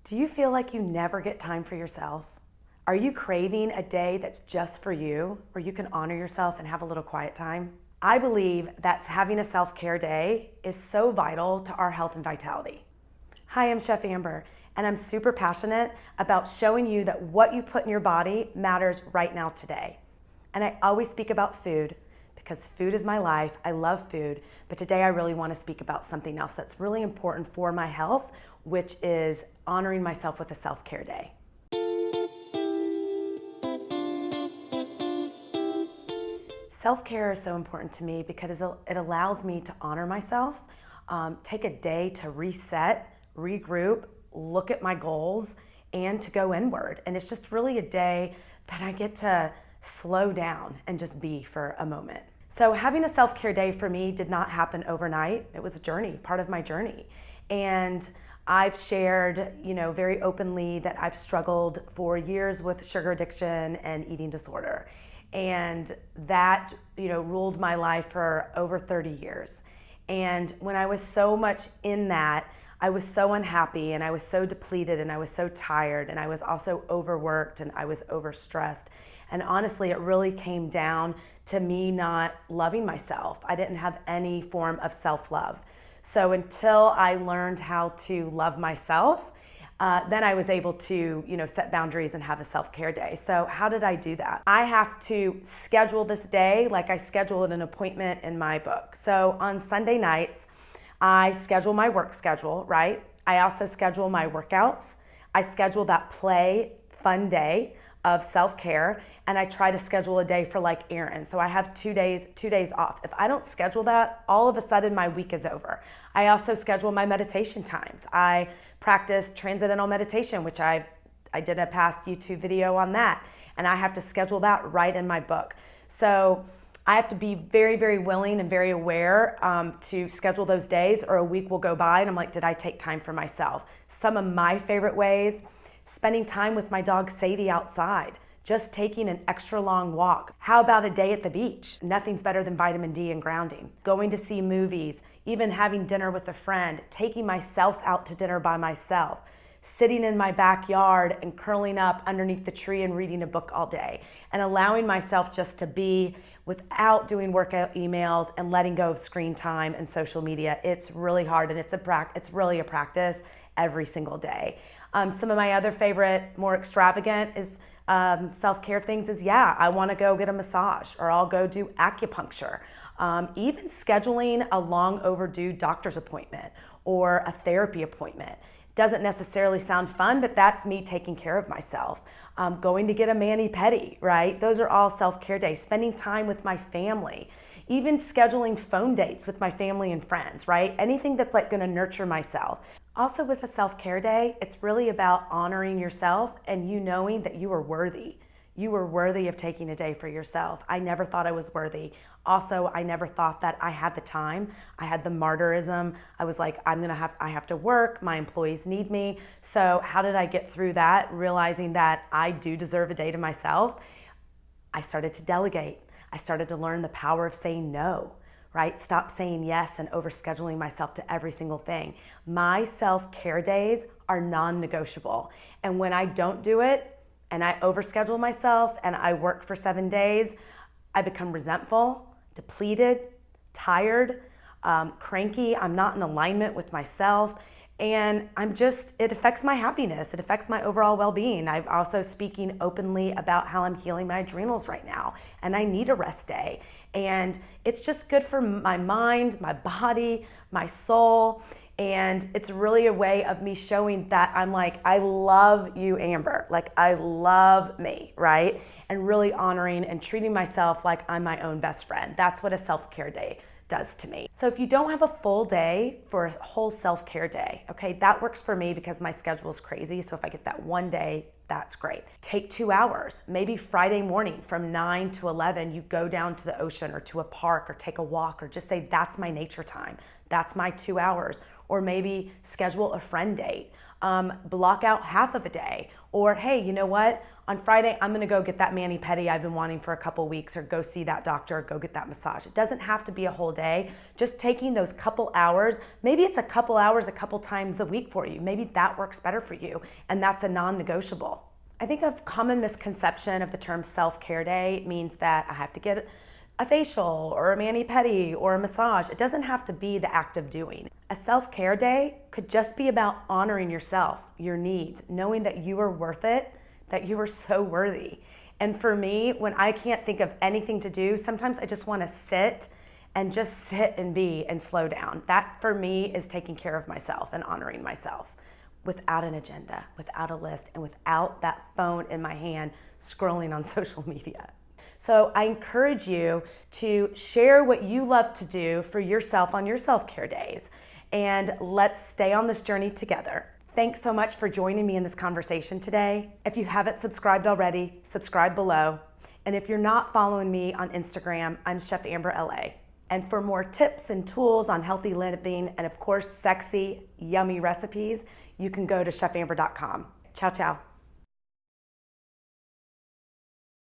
Do you feel like you never get time for yourself? Are you craving a day that's just for you, where you can honor yourself and have a little quiet time? I believe that having a self-care day is so vital to our health and vitality. Hi, I'm Chef Amber, and I'm super passionate about showing you that what you put in your body matters right now today. And I always speak about food because food is my life. I love food, but today I really want to speak about something else that's really important for my health, which is honoring myself with a self-care day. Self-care is so important to me because it allows me to honor myself, take a day to reset, regroup, look at my goals, and to go inward. And it's just really a day that I get to slow down and just be for a moment. So having a self-care day for me did not happen overnight. It was a journey, part of my journey. And I've shared, very openly that I've struggled for years with sugar addiction and eating disorder. And that, ruled my life for over 30 years. And when I was so much in that, I was so unhappy and I was so depleted and I was so tired and I was also overworked and I was overstressed. And honestly, it really came down to me not loving myself. I didn't have any form of self-love. So until I learned how to love myself, then I was able to, set boundaries and have a self-care day. So how did I do that? I have to schedule this day like I scheduled an appointment in my book. So on Sunday nights, I schedule my work schedule, right? I also schedule my workouts. I schedule that play, fun day of self-care, and I try to schedule a day for like errands. So I have 2 days off. If I don't schedule that, all of a sudden my week is over. I also schedule my meditation times. I practice transcendental meditation, which I did a past YouTube video on that, and I have to schedule that right in my book. So I have to be very, very willing and very aware to schedule those days, or a week will go by and I'm like, did I take time for myself? Some of my favorite ways: spending time with my dog Sadie outside, just taking an extra long walk. How about a day at the beach? Nothing's better than vitamin D and grounding. Going to see movies, even having dinner with a friend, taking myself out to dinner by myself, sitting in my backyard and curling up underneath the tree and reading a book all day, and allowing myself just to be without doing workout emails and letting go of screen time and social media. It's really hard, and it's really a practice every single day. Some of my other favorite, more extravagant self-care things is, I want to go get a massage, or I'll go do acupuncture. Even scheduling a long overdue doctor's appointment or a therapy appointment. Doesn't necessarily sound fun, but that's me taking care of myself. Going to get a mani-pedi, right? Those are all self-care days. Spending time with my family. Even scheduling phone dates with my family and friends, right? Anything that's like gonna nurture myself. Also with a self-care day, it's really about honoring yourself and you knowing that you are worthy. You are worthy of taking a day for yourself. I never thought I was worthy. Also, I never thought that I had the time. I had the martyrism. I was like, I have to work, my employees need me. So how did I get through that? Realizing that I do deserve a day to myself. I started to delegate. I started to learn the power of saying no, right? Stop saying yes and overscheduling myself to every single thing. My self-care days are non-negotiable. And when I don't do it, and I overschedule myself and I work for 7 days, I become resentful, depleted, tired, cranky. I'm not in alignment with myself. And it affects my happiness. It affects my overall well-being. I'm also speaking openly about how I'm healing my adrenals right now, and I need a rest day. And it's just good for my mind, my body, my soul. And it's really a way of me showing that I'm like, I love you, Amber. Like, I love me, right? And really honoring and treating myself like I'm my own best friend. That's what a self-care day does to me. So if you don't have a full day for a whole self-care day, okay, that works for me because my schedule is crazy. So if I get that one day, that's great. Take 2 hours, maybe Friday morning from 9 to 11, you go down to the ocean or to a park or take a walk, or just say, that's my nature time. That's my 2 hours. Or maybe schedule a friend date. Block out half of a day. Or, hey, you know what? On Friday, I'm gonna go get that mani-pedi I've been wanting for a couple weeks, or go see that doctor, or go get that massage. It doesn't have to be a whole day. Just taking those couple hours, maybe it's a couple hours a couple times a week for you. Maybe that works better for you, and that's a non-negotiable. I think a common misconception of the term self-care day means that I have to get a facial or a mani-pedi or a massage. It doesn't have to be the act of doing. A self-care day could just be about honoring yourself, your needs, knowing that you are worth it, that you are so worthy. And for me, when I can't think of anything to do, sometimes I just want to sit and be and slow down. That for me is taking care of myself and honoring myself without an agenda, without a list, and without that phone in my hand scrolling on social media. So I encourage you to share what you love to do for yourself on your self-care days, and let's stay on this journey together. Thanks so much for joining me in this conversation today. If you haven't subscribed already, subscribe below. And if you're not following me on Instagram, I'm Chef Amber LA. And for more tips and tools on healthy living and of course, sexy, yummy recipes, you can go to chefamber.com. Ciao, ciao.